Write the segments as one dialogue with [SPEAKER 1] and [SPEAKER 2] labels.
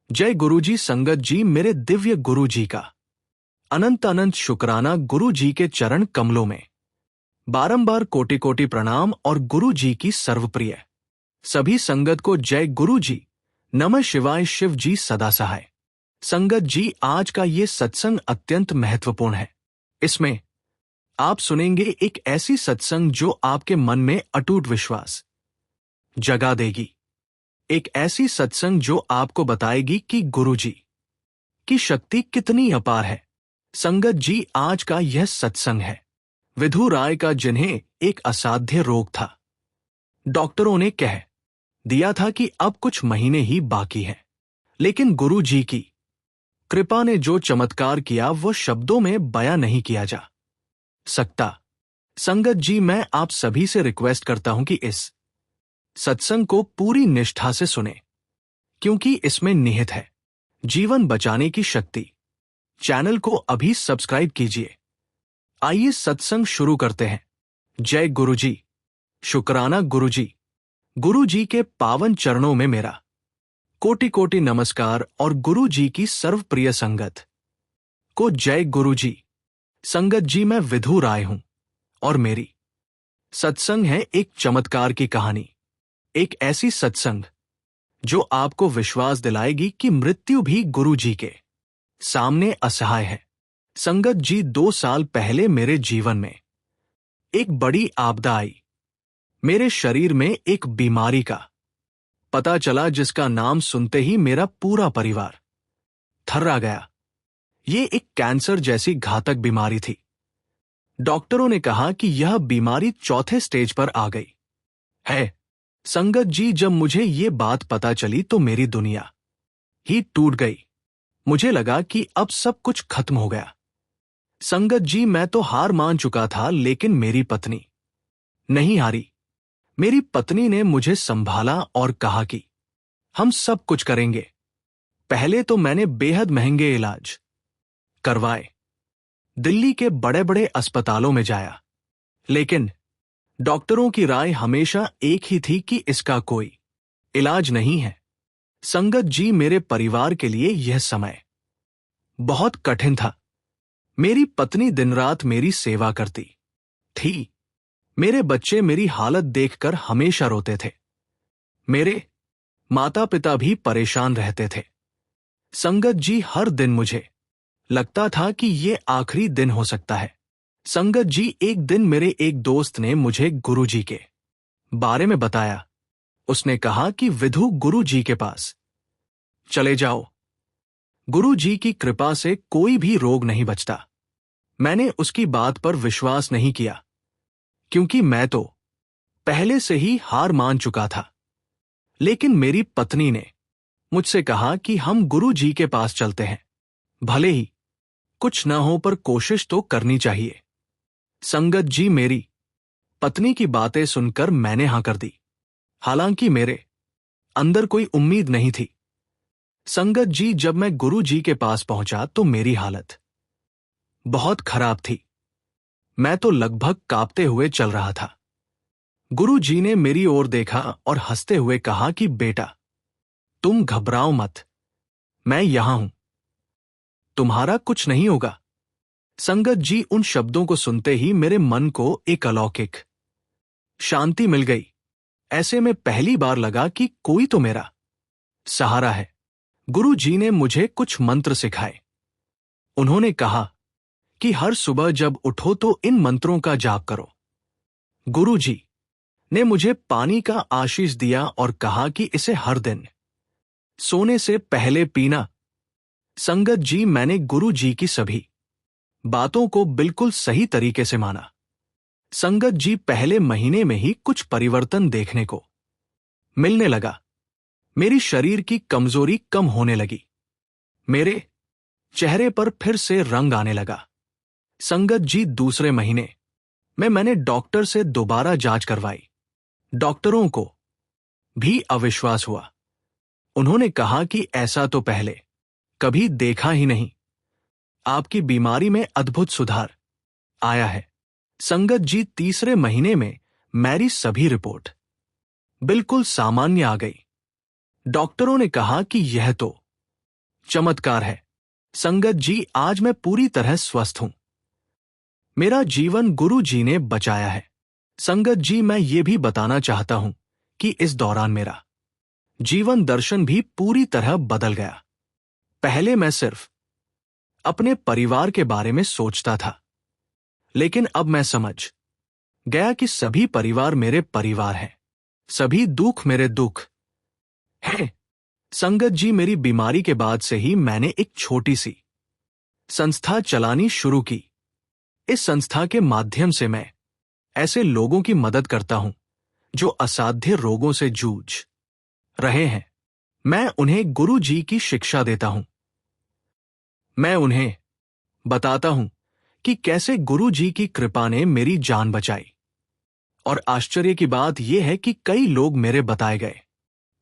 [SPEAKER 1] जय गुरुजी संगत जी, मेरे दिव्य गुरु जी का अनंत अनंत शुक्राना। गुरु जी के चरण कमलों में बारंबार कोटि कोटि प्रणाम और गुरु जी की सर्वप्रिय सभी संगत को जय गुरु जी। नमः शिवाय। शिव जी सदा सहाय। संगत जी, आज का ये सत्संग अत्यंत महत्वपूर्ण है। इसमें आप सुनेंगे एक ऐसी सत्संग जो आपके मन में अटूट विश्वास जगा देगी। एक ऐसी सत्संग जो आपको बताएगी कि गुरुजी की शक्ति कितनी अपार है। संगत जी, आज का यह सत्संग है विधु राय का, जिन्हें एक असाध्य रोग था। डॉक्टरों ने कह दिया था कि अब कुछ महीने ही बाकी हैं, लेकिन गुरु जी की कृपा ने जो चमत्कार किया वो शब्दों में बयां नहीं किया जा सकता। संगत जी, मैं आप सभी से रिक्वेस्ट करता हूं कि इस सत्संग को पूरी निष्ठा से सुने, क्योंकि इसमें निहित है जीवन बचाने की शक्ति। चैनल को अभी सब्सक्राइब कीजिए। आइए सत्संग शुरू करते हैं। जय गुरुजी। शुक्राना गुरुजी। गुरुजी के पावन चरणों में मेरा कोटि कोटि नमस्कार और गुरुजी की सर्वप्रिय संगत को जय गुरुजी। संगत जी, मैं विधु राय हूं और मेरी सत्संग है एक चमत्कार की कहानी। एक ऐसी सत्संग जो आपको विश्वास दिलाएगी कि मृत्यु भी गुरु जी के सामने असहाय है। संगत जी, 2 साल पहले मेरे जीवन में एक बड़ी आपदा आई। मेरे शरीर में एक बीमारी का पता चला, जिसका नाम सुनते ही मेरा पूरा परिवार थर्रा गया। ये एक कैंसर जैसी घातक बीमारी थी। डॉक्टरों ने कहा कि यह बीमारी 4थे स्टेज पर आ गई है। संगत जी, जब मुझे ये बात पता चली तो मेरी दुनिया ही टूट गई। मुझे लगा कि अब सब कुछ खत्म हो गया। संगत जी, मैं तो हार मान चुका था, लेकिन मेरी पत्नी नहीं हारी। मेरी पत्नी ने मुझे संभाला और कहा कि हम सब कुछ करेंगे। पहले तो मैंने बेहद महंगे इलाज करवाए, दिल्ली के बड़े बड़े अस्पतालों में जाया, लेकिन डॉक्टरों की राय हमेशा एक ही थी कि इसका कोई इलाज नहीं है। संगत जी, मेरे परिवार के लिए यह समय बहुत कठिन था। मेरी पत्नी दिन रात मेरी सेवा करती थी। मेरे बच्चे मेरी हालत देखकर हमेशा रोते थे। मेरे माता पिता भी परेशान रहते थे। संगत जी, हर दिन मुझे लगता था कि ये आखिरी दिन हो सकता है। संगत जी, एक दिन मेरे एक दोस्त ने मुझे गुरुजी के बारे में बताया। उसने कहा कि विधु, गुरुजी के पास चले जाओ। गुरुजी की कृपा से कोई भी रोग नहीं बचता। मैंने उसकी बात पर विश्वास नहीं किया, क्योंकि मैं तो पहले से ही हार मान चुका था। लेकिन मेरी पत्नी ने मुझसे कहा कि हम गुरुजी के पास चलते हैं, भले ही कुछ न हो पर कोशिश तो करनी चाहिए। संगत जी, मेरी पत्नी की बातें सुनकर मैंने हां कर दी, हालांकि मेरे अंदर कोई उम्मीद नहीं थी। संगत जी, जब मैं गुरु जी के पास पहुंचा तो मेरी हालत बहुत खराब थी। मैं तो लगभग कांपते हुए चल रहा था। गुरु जी ने मेरी ओर देखा और हंसते हुए कहा कि बेटा, तुम घबराओ मत, मैं यहां हूं, तुम्हारा कुछ नहीं होगा। संगत जी, उन शब्दों को सुनते ही मेरे मन को एक अलौकिक शांति मिल गई। ऐसे में पहली बार लगा कि कोई तो मेरा सहारा है। गुरु जी ने मुझे कुछ मंत्र सिखाए। उन्होंने कहा कि हर सुबह जब उठो तो इन मंत्रों का जाप करो। गुरु जी ने मुझे पानी का आशीष दिया और कहा कि इसे हर दिन सोने से पहले पीना। संगत जी, मैंने गुरु जी की सभी बातों को बिल्कुल सही तरीके से माना। संगत जी, पहले महीने में ही कुछ परिवर्तन देखने को मिलने लगा। मेरी शरीर की कमजोरी कम होने लगी। मेरे चेहरे पर फिर से रंग आने लगा। संगत जी, दूसरे महीने में मैंने डॉक्टर से दोबारा जांच करवाई। डॉक्टरों को भी अविश्वास हुआ। उन्होंने कहा कि ऐसा तो पहले कभी देखा ही नहीं। आपकी बीमारी में अद्भुत सुधार आया है। संगत जी, तीसरे महीने में मेरी सभी रिपोर्ट बिल्कुल सामान्य आ गई। डॉक्टरों ने कहा कि यह तो चमत्कार है संगत जी, आज मैं पूरी तरह स्वस्थ हूं। मेरा जीवन गुरु जी ने बचाया है। संगत जी, मैं ये भी बताना चाहता हूं कि इस दौरान मेरा जीवन दर्शन भी पूरी तरह बदल गया। पहले मैं सिर्फ अपने परिवार के बारे में सोचता था, लेकिन अब मैं समझ गया कि सभी परिवार मेरे परिवार हैं, सभी दुख मेरे दुख हैं। संगत जी, मेरी बीमारी के बाद से ही मैंने एक छोटी सी संस्था चलानी शुरू की। इस संस्था के माध्यम से मैं ऐसे लोगों की मदद करता हूं जो असाध्य रोगों से जूझ रहे हैं। मैं उन्हें गुरु जी की शिक्षा देता हूं। मैं उन्हें बताता हूं कि कैसे गुरु जी की कृपा ने मेरी जान बचाई। और आश्चर्य की बात यह है कि कई लोग मेरे बताए गए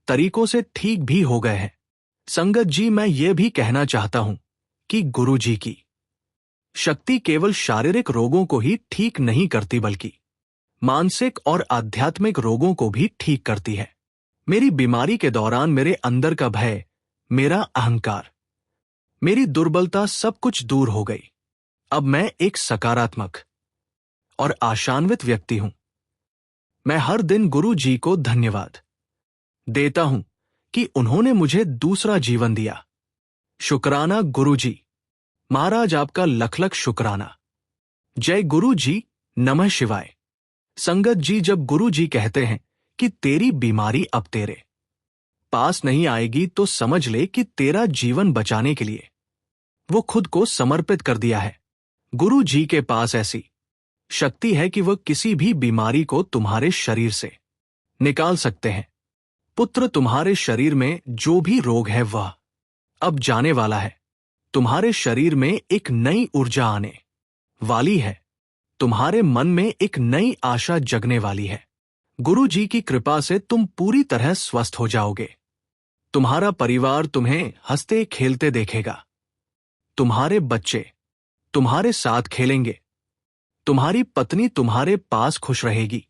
[SPEAKER 1] तरीकों से ठीक भी हो गए हैं। संगत जी, मैं ये भी कहना चाहता हूं कि गुरु जी की शक्ति केवल शारीरिक रोगों को ही ठीक नहीं करती, बल्कि मानसिक और आध्यात्मिक रोगों को भी ठीक करती है। मेरी बीमारी के दौरान मेरे अंदर का भय, मेरा अहंकार, मेरी दुर्बलता सब कुछ दूर हो गई। अब मैं एक सकारात्मक और आशान्वित व्यक्ति हूं। मैं हर दिन गुरु जी को धन्यवाद देता हूं कि उन्होंने मुझे दूसरा जीवन दिया। शुक्राना गुरु जी। महाराज, आपका लख लख शुक्राना। जय गुरु जी। नमः शिवाय। संगत जी, जब गुरु जी कहते हैं कि तेरी बीमारी अब तेरे पास नहीं आएगी, तो समझ ले कि तेरा जीवन बचाने के लिए वो खुद को समर्पित कर दिया है। गुरु जी के पास ऐसी शक्ति है कि वह किसी भी बीमारी को तुम्हारे शरीर से निकाल सकते हैं। पुत्र, तुम्हारे शरीर में जो भी रोग है वह अब जाने वाला है। तुम्हारे शरीर में एक नई ऊर्जा आने वाली है। तुम्हारे मन में एक नई आशा जगने वाली है। गुरु जी की कृपा से तुम पूरी तरह स्वस्थ हो जाओगे। तुम्हारा परिवार तुम्हें हंसते खेलते देखेगा। तुम्हारे बच्चे तुम्हारे साथ खेलेंगे। तुम्हारी पत्नी तुम्हारे पास खुश रहेगी।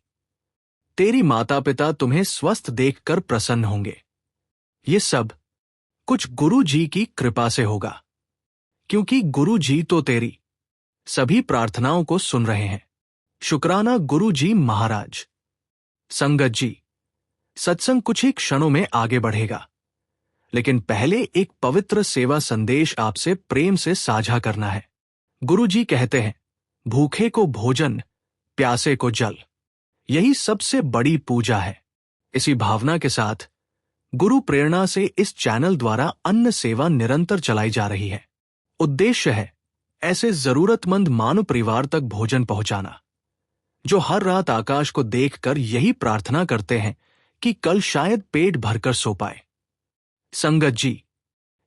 [SPEAKER 1] तेरी माता पिता तुम्हें स्वस्थ देखकर प्रसन्न होंगे। ये सब कुछ गुरु जी की कृपा से होगा, क्योंकि गुरु जी तो तेरी सभी प्रार्थनाओं को सुन रहे हैं। शुक्राना गुरु जी महाराज। संगत जी, सत्संग कुछ ही क्षणों में आगे बढ़ेगा, लेकिन पहले एक पवित्र सेवा संदेश आपसे प्रेम से साझा करना है। गुरु जी कहते हैं, भूखे को भोजन, प्यासे को जल, यही सबसे बड़ी पूजा है। इसी भावना के साथ गुरु प्रेरणा से इस चैनल द्वारा अन्न सेवा निरंतर चलाई जा रही है। उद्देश्य है ऐसे जरूरतमंद मानव परिवार तक भोजन पहुंचाना जो हर रात आकाश को देखकर यही प्रार्थना करते हैं कि कल शायद पेट भरकर सो पाए। संगत जी,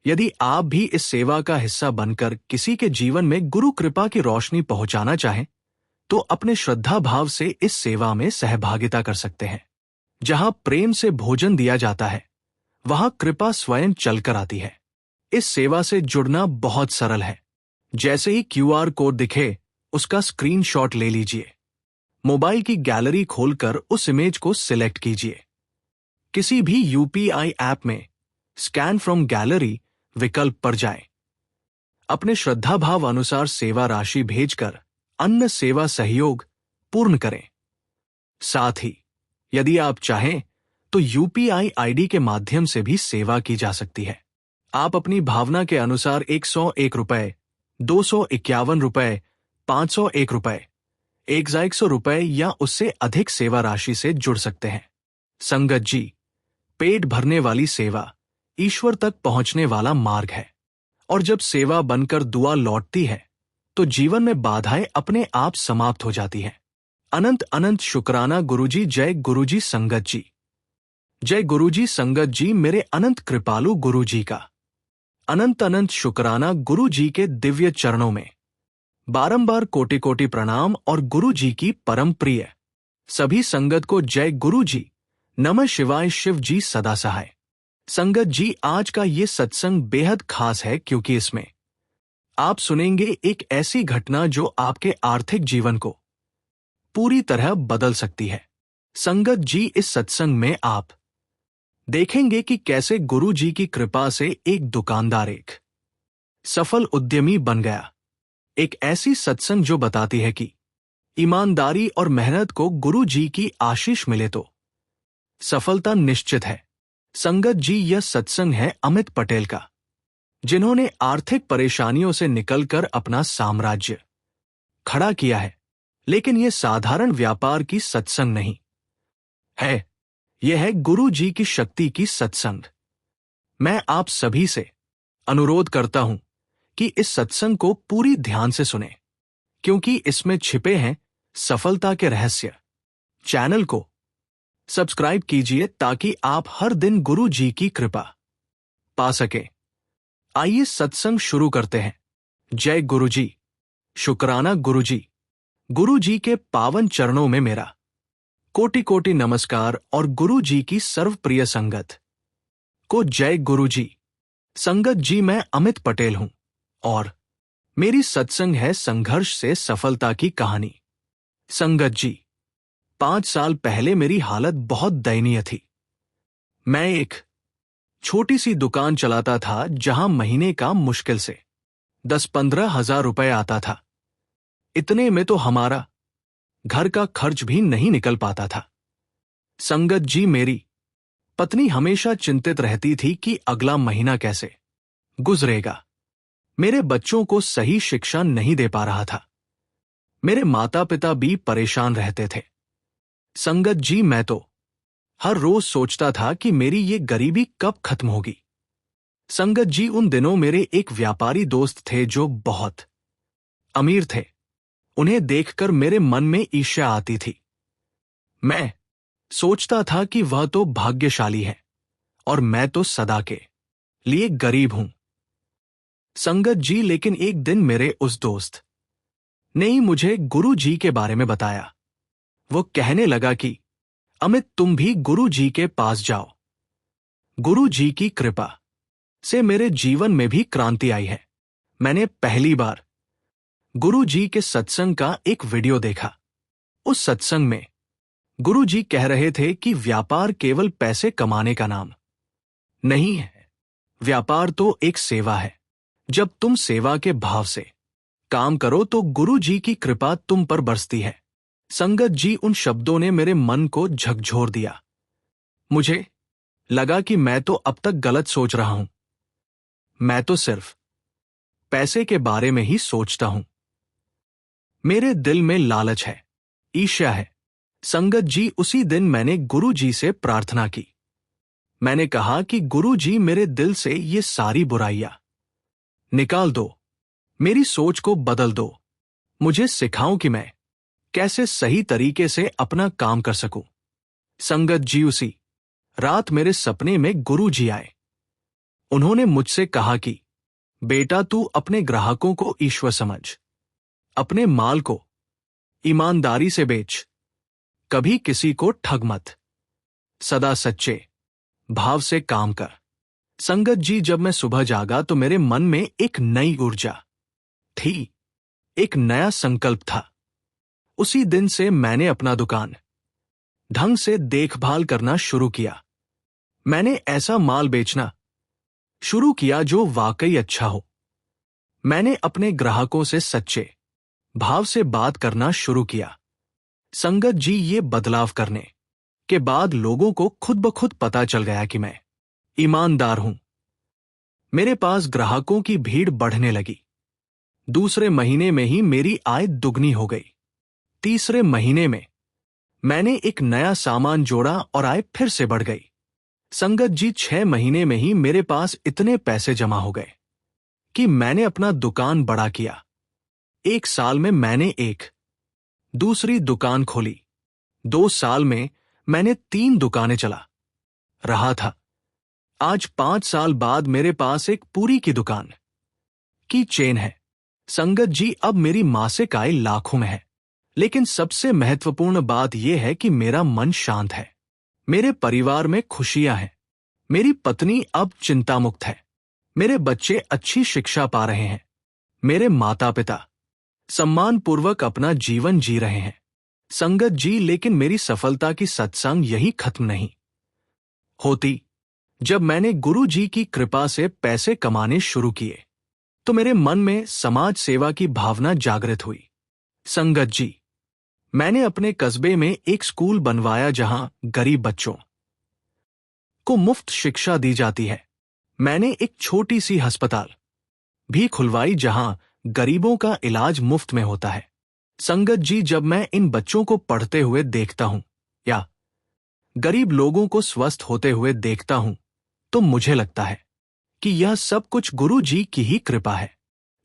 [SPEAKER 1] यदि आप भी इस सेवा का हिस्सा बनकर किसी के जीवन में गुरु कृपा की रोशनी पहुंचाना चाहें, तो अपने श्रद्धा भाव से इस सेवा में सहभागिता कर सकते हैं। जहां प्रेम से भोजन दिया जाता है, वहां कृपा स्वयं चलकर आती है। इस सेवा से जुड़ना बहुत सरल है। जैसे ही क्यूआर कोड दिखे, उसका स्क्रीनशॉट ले लीजिए। मोबाइल की गैलरी खोलकर उस इमेज को सिलेक्ट कीजिए। किसी भी यूपीआई ऐप में स्कैन फ्रॉम गैलरी विकल्प पर जाएं। अपने श्रद्धा भाव अनुसार सेवा राशि भेजकर अन्न सेवा सहयोग पूर्ण करें। साथ ही यदि आप चाहें तो यूपीआई आईडी के माध्यम से भी सेवा की जा सकती है। आप अपनी भावना के अनुसार 101 रुपए, 251 रुपए, 501 रुपए, 100 रुपए या उससे अधिक सेवा राशि से जुड़ सकते हैं। संगत जी, पेट भरने वाली सेवा ईश्वर तक पहुंचने वाला मार्ग है, और जब सेवा बनकर दुआ लौटती है तो जीवन में बाधाएं अपने आप समाप्त हो जाती हैं। अनंत अनंत शुक्राना गुरुजी। जय गुरुजी। संगत जी, जय गुरुजी। संगत जी, मेरे अनंत कृपालु गुरुजी का अनंत अनंत शुक्राना। गुरु जी के दिव्य चरणों में बारंबार कोटि कोटि प्रणाम और गुरु जी की परम प्रिय सभी संगत को जय गुरु जी। नमः शिवाय। शिव जी सदा सहाय। संगत जी, आज का ये सत्संग बेहद खास है, क्योंकि इसमें आप सुनेंगे एक ऐसी घटना जो आपके आर्थिक जीवन को पूरी तरह बदल सकती है। संगत जी, इस सत्संग में आप देखेंगे कि कैसे गुरु जी की कृपा से एक दुकानदार एक सफल उद्यमी बन गया। एक ऐसी सत्संग जो बताती है कि ईमानदारी और मेहनत को गुरु जी की आशीष मिले तो सफलता निश्चित है। संगत जी, यह सत्संग है अमित पटेल का, जिन्होंने आर्थिक परेशानियों से निकलकर अपना साम्राज्य खड़ा किया है। लेकिन यह साधारण व्यापार की सत्संग नहीं है, यह है गुरु जी की शक्ति की सत्संग। मैं आप सभी से अनुरोध करता हूं कि इस सत्संग को पूरी ध्यान से सुने, क्योंकि इसमें छिपे हैं सफलता के रहस्य। चैनल को सब्सक्राइब कीजिए ताकि आप हर दिन गुरु जी की कृपा पा सकें। आइए सत्संग शुरू करते हैं। जय गुरु जी, शुक्राना गुरु जी। गुरु जी के पावन चरणों में मेरा कोटि कोटि नमस्कार और गुरु जी की सर्वप्रिय संगत को जय गुरु जी। संगत जी, मैं अमित पटेल हूं और मेरी सत्संग है संघर्ष से सफलता की कहानी। संगत जी, 5 साल पहले मेरी हालत बहुत दयनीय थी। मैं एक छोटी सी दुकान चलाता था जहां महीने का मुश्किल से 10-15 हजार रुपए आता था। इतने में तो हमारा घर का खर्च भी नहीं निकल पाता था। संगत जी, मेरी पत्नी हमेशा चिंतित रहती थी कि अगला महीना कैसे गुजरेगा। मेरे बच्चों को सही शिक्षा नहीं दे पा रहा था। मेरे माता पिता भी परेशान रहते थे। संगत जी, मैं तो हर रोज सोचता था कि मेरी ये गरीबी कब खत्म होगी। संगत जी, उन दिनों मेरे एक व्यापारी दोस्त थे जो बहुत अमीर थे। उन्हें देखकर मेरे मन में ईर्ष्या आती थी। मैं सोचता था कि वह तो भाग्यशाली है और मैं तो सदा के लिए गरीब हूं। संगत जी, लेकिन एक दिन मेरे उस दोस्त ने ही मुझे गुरु जी के बारे में बताया। वो कहने लगा कि अमित, तुम भी गुरु जी के पास जाओ। गुरु जी की कृपा से मेरे जीवन में भी क्रांति आई है। मैंने पहली बार गुरु जी के सत्संग का एक वीडियो देखा। उस सत्संग में गुरु जी कह रहे थे कि व्यापार केवल पैसे कमाने का नाम नहीं है। व्यापार तो एक सेवा है। जब तुम सेवा के भाव से काम करो तो गुरु जी की कृपा तुम पर बरसती है। संगत जी, उन शब्दों ने मेरे मन को झकझोर दिया। मुझे लगा कि मैं तो अब तक गलत सोच रहा हूं। मैं तो सिर्फ पैसे के बारे में ही सोचता हूं। मेरे दिल में लालच है, ईर्ष्या है। संगत जी, उसी दिन मैंने गुरु जी से प्रार्थना की। मैंने कहा कि गुरु जी, मेरे दिल से ये सारी बुराइयां निकाल दो, मेरी सोच को बदल दो। मुझे सिखाओ कि मैं कैसे सही तरीके से अपना काम कर सकूं। संगत जी, उसी रात मेरे सपने में गुरु जी आए। उन्होंने मुझसे कहा कि बेटा, तू अपने ग्राहकों को ईश्वर समझ, अपने माल को ईमानदारी से बेच, कभी किसी को ठग मत, सदा सच्चे भाव से काम कर। संगत जी, जब मैं सुबह जागा तो मेरे मन में एक नई ऊर्जा थी, एक नया संकल्प था। उसी दिन से मैंने अपना दुकान ढंग से देखभाल करना शुरू किया। मैंने ऐसा माल बेचना शुरू किया जो वाकई अच्छा हो। मैंने अपने ग्राहकों से सच्चे भाव से बात करना शुरू किया। संगत जी, ये बदलाव करने के बाद लोगों को खुद ब खुद पता चल गया कि मैं ईमानदार हूं। मेरे पास ग्राहकों की भीड़ बढ़ने लगी। दूसरे महीने में ही मेरी आय दुगनी हो गई। तीसरे महीने में मैंने एक नया सामान जोड़ा और आय फिर से बढ़ गई। संगत जी, 6 महीने में ही मेरे पास इतने पैसे जमा हो गए कि मैंने अपना दुकान बड़ा किया। 1 साल में मैंने एक दूसरी दुकान खोली। 2 साल में मैंने 3 दुकानें चला रहा था। आज 5 साल बाद मेरे पास एक पूरी की दुकान की चेन है। संगत जी, अब मेरी मासिक आय लाखों में है। लेकिन सबसे महत्वपूर्ण बात यह है कि मेरा मन शांत है। मेरे परिवार में खुशियां हैं। मेरी पत्नी अब चिंता मुक्त है। मेरे बच्चे अच्छी शिक्षा पा रहे हैं। मेरे माता पिता सम्मानपूर्वक अपना जीवन जी रहे हैं। संगत जी, लेकिन मेरी सफलता की सत्संग यही खत्म नहीं होती। जब मैंने गुरु जी की कृपा से पैसे कमाने शुरू किए तो मेरे मन में समाज सेवा की भावना जागृत हुई। संगत जी, मैंने अपने कस्बे में एक स्कूल बनवाया जहां गरीब बच्चों को मुफ्त शिक्षा दी जाती है। मैंने एक छोटी सी अस्पताल भी खुलवाई जहां गरीबों का इलाज मुफ्त में होता है। संगत जी, जब मैं इन बच्चों को पढ़ते हुए देखता हूं या गरीब लोगों को स्वस्थ होते हुए देखता हूं तो मुझे लगता है कि यह सब कुछ गुरु जी की ही कृपा है।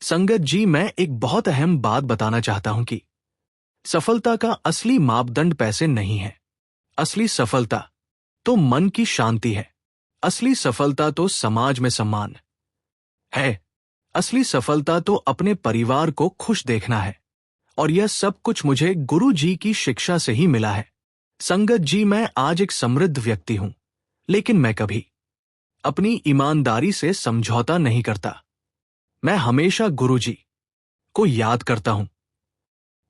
[SPEAKER 1] संगत जी, मैं एक बहुत अहम बात बताना चाहता हूं कि सफलता का असली मापदंड पैसे नहीं है। असली सफलता तो मन की शांति है। असली सफलता तो समाज में सम्मान है। असली सफलता तो अपने परिवार को खुश देखना है। और यह सब कुछ मुझे गुरु जी की शिक्षा से ही मिला है। संगत जी, मैं आज एक समृद्ध व्यक्ति हूं, लेकिन मैं कभी अपनी ईमानदारी से समझौता नहीं करता। मैं हमेशा गुरु जी को याद करता हूं।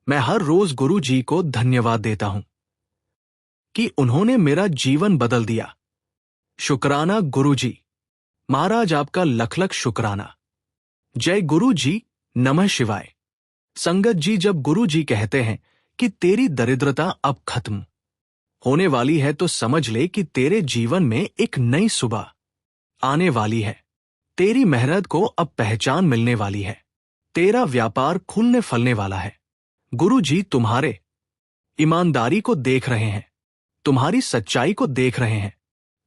[SPEAKER 1] मैं हर रोज गुरु जी को धन्यवाद देता हूं कि उन्होंने मेरा जीवन बदल दिया। शुक्राना गुरु जी। महाराज, आपका लख लख शुक्राना। जय गुरु जी। नमः शिवाय। संगत जी, जब गुरु जी कहते हैं कि तेरी दरिद्रता अब खत्म होने वाली है तो समझ ले कि तेरे जीवन में एक नई सुबह आने वाली है। तेरी मेहनत को अब पहचान मिलने वाली है। तेरा व्यापार खुलने फलने वाला है। गुरु जी तुम्हारे ईमानदारी को देख रहे हैं, तुम्हारी सच्चाई को देख रहे हैं,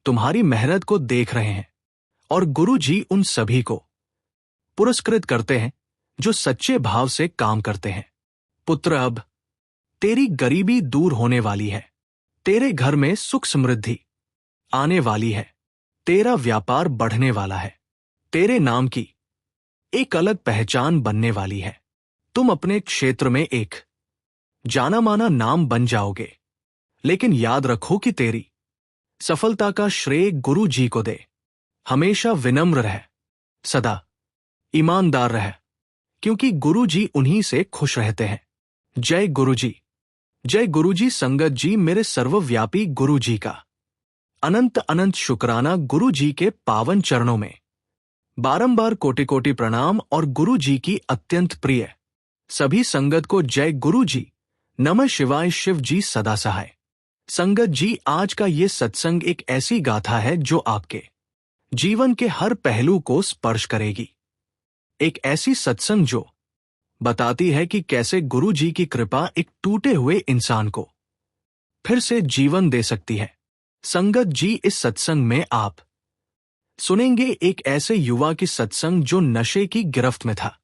[SPEAKER 1] तुम्हारी मेहनत को देख रहे हैं। और गुरु जी उन सभी को पुरस्कृत करते हैं जो सच्चे भाव से काम करते हैं। पुत्र, अब तेरी गरीबी दूर होने वाली है। तेरे घर में सुख समृद्धि आने वाली है। तेरा व्यापार बढ़ने वाला है। तेरे नाम की एक अलग पहचान बनने वाली है। तुम अपने क्षेत्र में एक जाना माना नाम बन जाओगे। लेकिन याद रखो कि तेरी सफलता का श्रेय गुरु जी को दे। हमेशा विनम्र रह, सदा ईमानदार रह, क्योंकि गुरु जी उन्हीं से खुश रहते हैं। जय गुरु जी। जय गुरु जी। संगत जी, मेरे सर्वव्यापी गुरु जी का अनंत अनंत शुक्राना। गुरु जी के पावन चरणों में बारंबार कोटि कोटि प्रणाम और गुरु जी की अत्यंत प्रिय सभी संगत को जय गुरु जी। नमः शिवाय। शिव जी सदा सहाय। संगत जी, आज का ये सत्संग एक ऐसी गाथा है जो आपके जीवन के हर पहलू को स्पर्श करेगी। एक ऐसी सत्संग जो बताती है कि कैसे गुरु जी की कृपा एक टूटे हुए इंसान को फिर से जीवन दे सकती है। संगत जी, इस सत्संग में आप सुनेंगे एक ऐसे युवा की सत्संग जो नशे की गिरफ्त में था,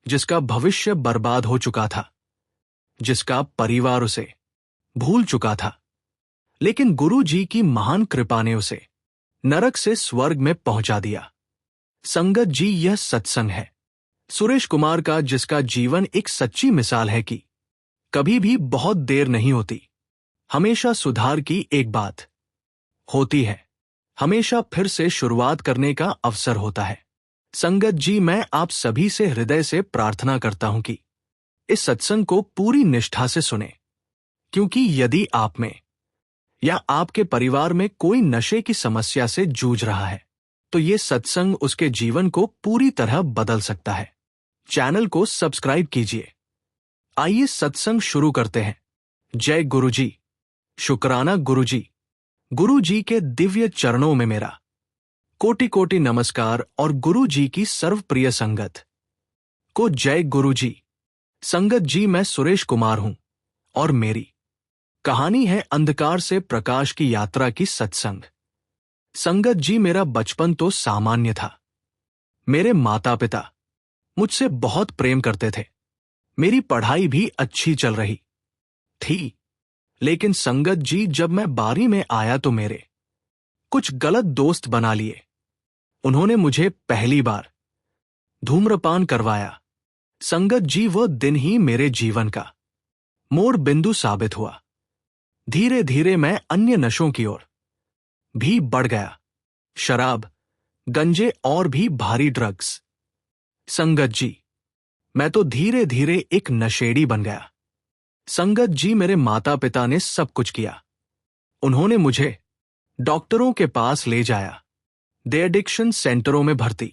[SPEAKER 1] जिसका भविष्य बर्बाद हो चुका था, जिसका परिवार उसे भूल चुका था, लेकिन गुरु जी की महान कृपा ने उसे नरक से स्वर्ग में पहुंचा दिया। संगत जी, यह सत्संग है सुरेश कुमार का, जिसका जीवन एक सच्ची मिसाल है कि कभी भी बहुत देर नहीं होती। हमेशा सुधार की एक बात होती है। हमेशा फिर से शुरुआत करने का अवसर होता है। संगत जी, मैं आप सभी से हृदय से प्रार्थना करता हूं कि इस सत्संग को पूरी निष्ठा से सुने, क्योंकि यदि आप में या आपके परिवार में कोई नशे की समस्या से जूझ रहा है तो ये सत्संग उसके जीवन को पूरी तरह बदल सकता है। चैनल को सब्सक्राइब कीजिए। आइए सत्संग शुरू करते हैं। जय गुरु जी। शुक्राना गुरु जी। गुरु जी के दिव्य चरणों में मेरा कोटि कोटि नमस्कार और गुरु जी की सर्वप्रिय संगत को जय गुरु जी। संगत जी, मैं सुरेश कुमार हूं और मेरी कहानी है अंधकार से प्रकाश की यात्रा की सत्संग। संगत जी, मेरा बचपन तो सामान्य था। मेरे माता पिता मुझसे बहुत प्रेम करते थे। मेरी पढ़ाई भी अच्छी चल रही थी। लेकिन संगत जी, जब मैं 12वीं में आया तो मेरे कुछ गलत दोस्त बना लिए। उन्होंने मुझे पहली बार धूम्रपान करवाया। संगत जी, वह दिन ही मेरे जीवन का मोड़ बिंदु साबित हुआ। धीरे धीरे मैं अन्य नशों की ओर भी बढ़ गया। शराब, गंजे और भी भारी ड्रग्स। संगत जी, मैं तो धीरे धीरे एक नशेड़ी बन गया। संगत जी, मेरे माता पिता ने सब कुछ किया। उन्होंने मुझे डॉक्टरों के पास ले जाया, डे एडिक्शन सेंटरों में भर्ती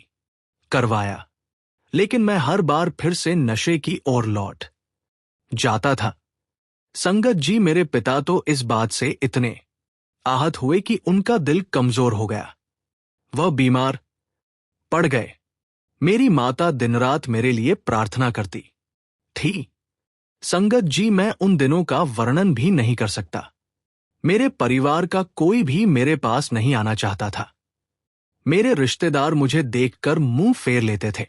[SPEAKER 1] करवाया, लेकिन मैं हर बार फिर से नशे की ओर लौट जाता था। संगत जी, मेरे पिता तो इस बात से इतने आहत हुए कि उनका दिल कमजोर हो गया। वह बीमार पड़ गए। मेरी माता दिन रात मेरे लिए प्रार्थना करती थी। संगत जी, मैं उन दिनों का वर्णन भी नहीं कर सकता। मेरे परिवार का कोई भी मेरे पास नहीं आना चाहता था। मेरे रिश्तेदार मुझे देखकर मुंह फेर लेते थे।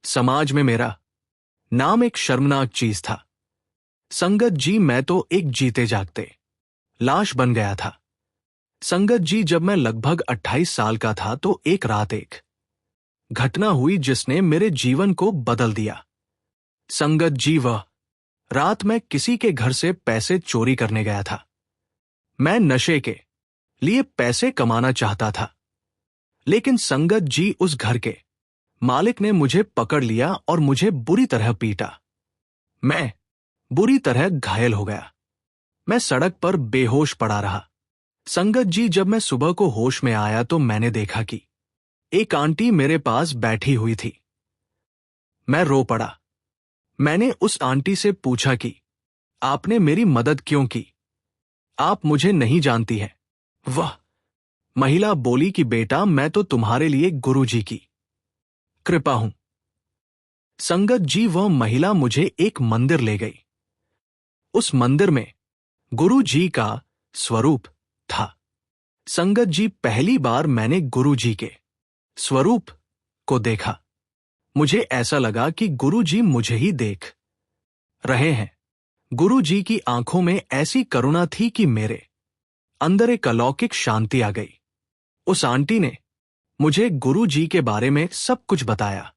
[SPEAKER 1] समाज में मेरा नाम एक शर्मनाक चीज था। संगत जी, मैं तो एक जीते जागते लाश बन गया था। संगत जी, जब मैं लगभग 28 साल का था तो एक रात एक घटना हुई जिसने मेरे जीवन को बदल दिया। संगत जी, वह रात मैं किसी के घर से पैसे चोरी करने गया था। मैं नशे के लिए पैसे कमाना चाहता था, लेकिन संगत जी, उस घर के मालिक ने मुझे पकड़ लिया और मुझे बुरी तरह पीटा। मैं बुरी तरह घायल हो गया। मैं सड़क पर बेहोश पड़ा रहा। संगत जी, जब मैं सुबह को होश में आया तो मैंने देखा कि एक आंटी मेरे पास बैठी हुई थी। मैं रो पड़ा। मैंने उस आंटी से पूछा कि आपने मेरी मदद क्यों की? आप मुझे नहीं जानती हैं। वह महिला बोली कि बेटा, मैं तो तुम्हारे लिए गुरुजी की कृपा हूं। संगत जी, वह महिला मुझे एक मंदिर ले गई। उस मंदिर में गुरु जी का स्वरूप था। संगत जी, पहली बार मैंने गुरु जी के स्वरूप को देखा। मुझे ऐसा लगा कि गुरु जी मुझे ही देख रहे हैं। गुरु जी की आंखों में ऐसी करुणा थी कि मेरे अंदर एक अलौकिक शांति आ गई। उस आंटी ने मुझे गुरु जी के बारे में सब कुछ बताया।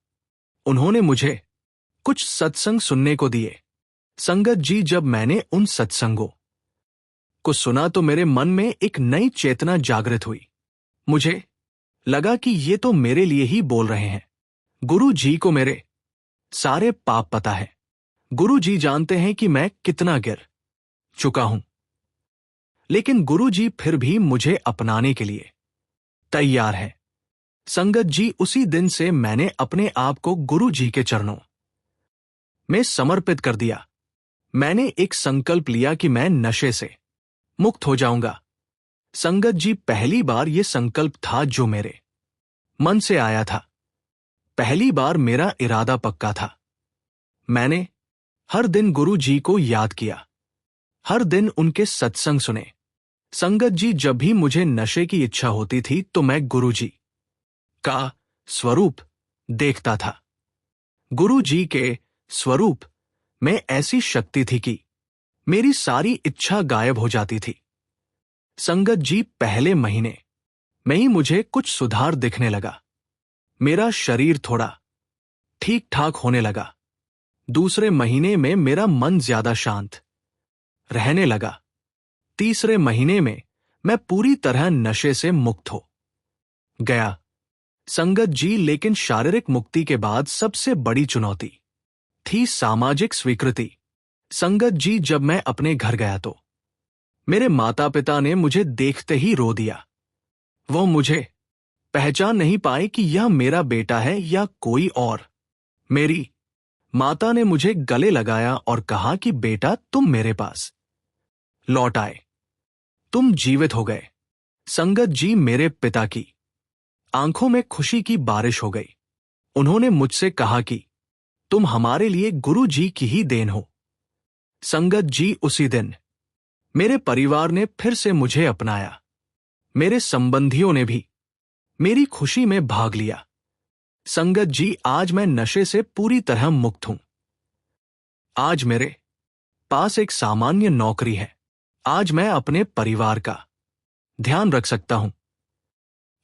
[SPEAKER 1] उन्होंने मुझे कुछ सत्संग सुनने को दिए। संगत जी, जब मैंने उन सत्संगों को सुना तो मेरे मन में एक नई चेतना जागृत हुई। मुझे लगा कि ये तो मेरे लिए ही बोल रहे हैं। गुरु जी को मेरे सारे पाप पता है। गुरु जी जानते हैं कि मैं कितना गिर चुका हूं, लेकिन गुरु जी फिर भी मुझे अपनाने के लिए तैयार है। संगत जी, उसी दिन से मैंने अपने आप को गुरु जी के चरणों में समर्पित कर दिया। मैंने एक संकल्प लिया कि मैं नशे से मुक्त हो जाऊंगा। संगत जी, पहली बार यह संकल्प था जो मेरे मन से आया था। पहली बार मेरा इरादा पक्का था। मैंने हर दिन गुरु जी को याद किया, हर दिन उनके सत्संग सुने। संगत जी, जब भी मुझे नशे की इच्छा होती थी तो मैं गुरु जी का स्वरूप देखता था। गुरु जी के स्वरूप में ऐसी शक्ति थी कि मेरी सारी इच्छा गायब हो जाती थी। संगत जी, पहले महीने में ही मुझे कुछ सुधार दिखने लगा। मेरा शरीर थोड़ा ठीक ठाक होने लगा। दूसरे महीने में मेरा मन ज्यादा शांत रहने लगा। तीसरे महीने में मैं पूरी तरह नशे से मुक्त हो गया। संगत जी, लेकिन शारीरिक मुक्ति के बाद सबसे बड़ी चुनौती थी सामाजिक स्वीकृति। संगत जी, जब मैं अपने घर गया तो मेरे माता पिता ने मुझे देखते ही रो दिया। वो मुझे पहचान नहीं पाए कि यह मेरा बेटा है या कोई और। मेरी माता ने मुझे गले लगाया और कहा कि बेटा, तुम मेरे पास लौट आए, तुम जीवित हो गए। संगत जी, मेरे पिता की आंखों में खुशी की बारिश हो गई। उन्होंने मुझसे कहा कि तुम हमारे लिए गुरु जी की ही देन हो। संगत जी, उसी दिन मेरे परिवार ने फिर से मुझे अपनाया। मेरे संबंधियों ने भी मेरी खुशी में भाग लिया। संगत जी, आज मैं नशे से पूरी तरह मुक्त हूं। आज मेरे पास एक सामान्य नौकरी है। आज मैं अपने परिवार का ध्यान रख सकता हूं।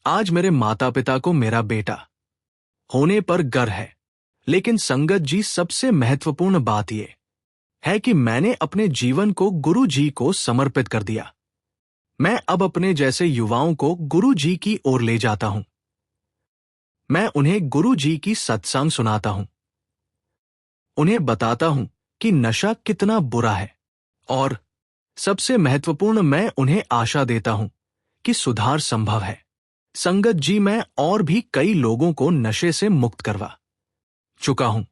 [SPEAKER 1] आज मेरे माता पिता को मेरा बेटा होने पर गर्व है। लेकिन संगत जी, सबसे महत्वपूर्ण बात यह है कि मैंने अपने जीवन को गुरु जी को समर्पित कर दिया। मैं अब अपने जैसे युवाओं को गुरु जी की ओर ले जाता हूं। मैं उन्हें गुरु जी की सत्संग सुनाता हूं। उन्हें बताता हूं कि नशा कितना बुरा है, और सबसे महत्वपूर्ण, मैं उन्हें आशा देता हूं कि सुधार संभव है। संगत जी, मैं और भी कई लोगों को नशे से मुक्त करवा चुका हूं।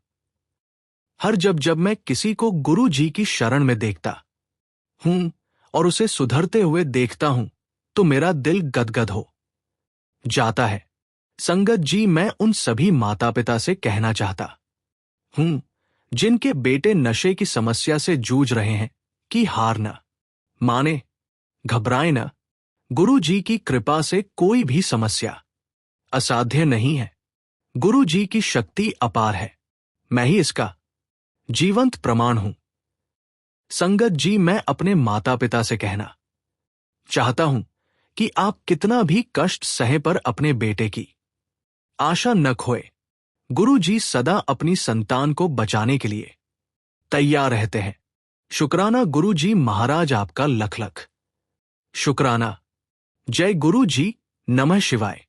[SPEAKER 1] हर जब मैं किसी को गुरु जी की शरण में देखता हूं और उसे सुधरते हुए देखता हूं तो मेरा दिल गदगद हो जाता है। संगत जी, मैं उन सभी माता पिता से कहना चाहता हूं जिनके बेटे नशे की समस्या से जूझ रहे हैं कि हार न माने, घबराए न। गुरु जी की कृपा से कोई भी समस्या असाध्य नहीं है। गुरु जी की शक्ति अपार है। मैं ही इसका जीवंत प्रमाण हूं। संगत जी, मैं अपने माता पिता से कहना चाहता हूं कि आप कितना भी कष्ट सहे पर अपने बेटे की आशा न खोए। गुरु जी सदा अपनी संतान को बचाने के लिए तैयार रहते हैं। शुक्राना गुरु जी महाराज, आपका लख लख शुक्राना। जय गुरु जी, नमः शिवाय।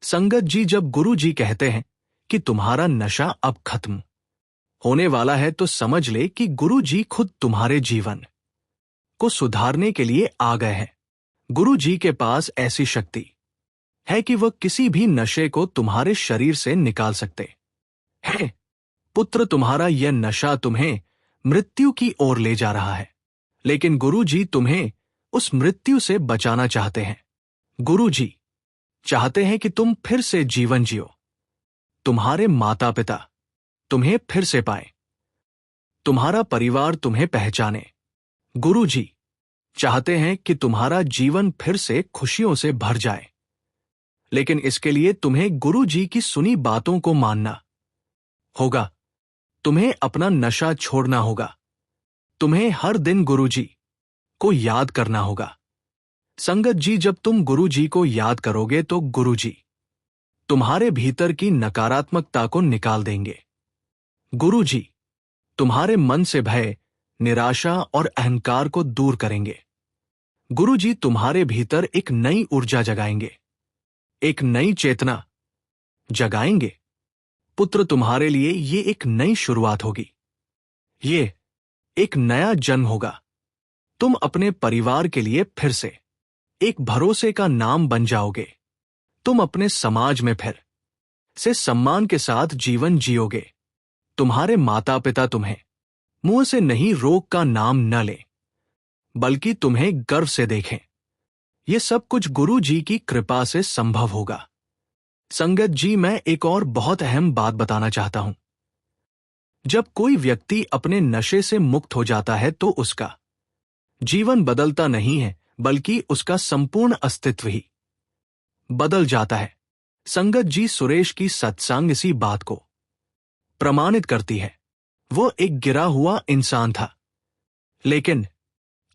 [SPEAKER 1] संगत जी, जब गुरु जी कहते हैं कि तुम्हारा नशा अब खत्म होने वाला है तो समझ ले कि गुरु जी खुद तुम्हारे जीवन को सुधारने के लिए आ गए हैं। गुरु जी के पास ऐसी शक्ति है कि वह किसी भी नशे को तुम्हारे शरीर से निकाल सकते हैं। पुत्र, तुम्हारा यह नशा तुम्हें मृत्यु की ओर ले जा रहा है, लेकिन गुरु जी तुम्हें उस मृत्यु से बचाना चाहते हैं। गुरु जी चाहते हैं कि तुम फिर से जीवन जियो, तुम्हारे माता पिता तुम्हें फिर से पाए, तुम्हारा परिवार तुम्हें पहचाने। गुरु जी चाहते हैं कि तुम्हारा जीवन फिर से खुशियों से भर जाए, लेकिन इसके लिए तुम्हें गुरु जी की सुनी बातों को मानना होगा। तुम्हें अपना नशा छोड़ना होगा। तुम्हें हर दिन गुरु जी को याद करना होगा। संगत जी, जब तुम गुरु जी को याद करोगे तो गुरु जी तुम्हारे भीतर की नकारात्मकता को निकाल देंगे। गुरु जी तुम्हारे मन से भय, निराशा और अहंकार को दूर करेंगे। गुरु जी तुम्हारे भीतर एक नई ऊर्जा जगाएंगे, एक नई चेतना जगाएंगे। पुत्र, तुम्हारे लिए ये एक नई शुरुआत होगी। ये एक नया जन्म होगा। तुम अपने परिवार के लिए फिर से एक भरोसे का नाम बन जाओगे। तुम अपने समाज में फिर से सम्मान के साथ जीवन जियोगे। तुम्हारे माता पिता तुम्हें मुंह से नहीं रोग का नाम न ले, बल्कि तुम्हें गर्व से देखें। यह सब कुछ गुरु जी की कृपा से संभव होगा। संगत जी, मैं एक और बहुत अहम बात बताना चाहता हूं। जब कोई व्यक्ति अपने नशे से मुक्त हो जाता है तो उसका जीवन बदलता नहीं है, बल्कि उसका संपूर्ण अस्तित्व ही बदल जाता है। संगत जी, सुरेश की सत्संग इसी बात को प्रमाणित करती है। वो एक गिरा हुआ इंसान था, लेकिन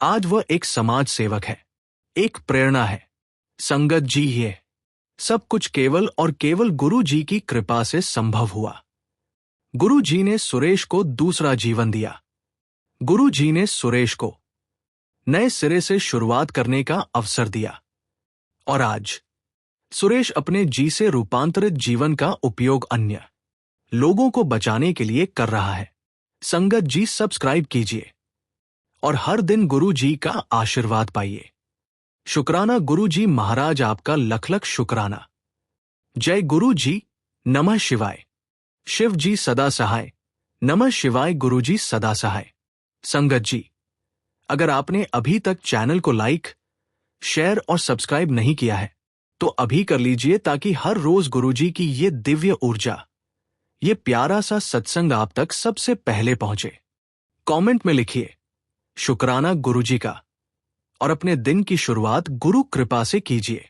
[SPEAKER 1] आज वह एक समाज सेवक है, एक प्रेरणा है। संगत जी, ये सब कुछ केवल और केवल गुरु जी की कृपा से संभव हुआ। गुरु जी ने सुरेश को दूसरा जीवन दिया। गुरु जी ने सुरेश को नए सिरे से शुरुआत करने का अवसर दिया, और आज सुरेश अपने जी से रूपांतरित जीवन का उपयोग अन्य लोगों को बचाने के लिए कर रहा है। संगत जी, सब्सक्राइब कीजिए और हर दिन गुरु जी का आशीर्वाद पाइए। शुक्राना गुरु जी महाराज, आपका लख लख शुक्राना। जय गुरु जी, नमः शिवाय। शिव जी सदा सहाय। नमः शिवाय। गुरु जी सदा सहाय। संगत जी, अगर आपने अभी तक चैनल को लाइक, शेयर और सब्सक्राइब नहीं किया है तो अभी कर लीजिए, ताकि हर रोज गुरु जी की ये दिव्य ऊर्जा, ये प्यारा सा सत्संग आप तक सबसे पहले पहुंचे। कमेंट में लिखिए शुक्राना गुरु जी का, और अपने दिन की शुरुआत गुरु कृपा से कीजिए।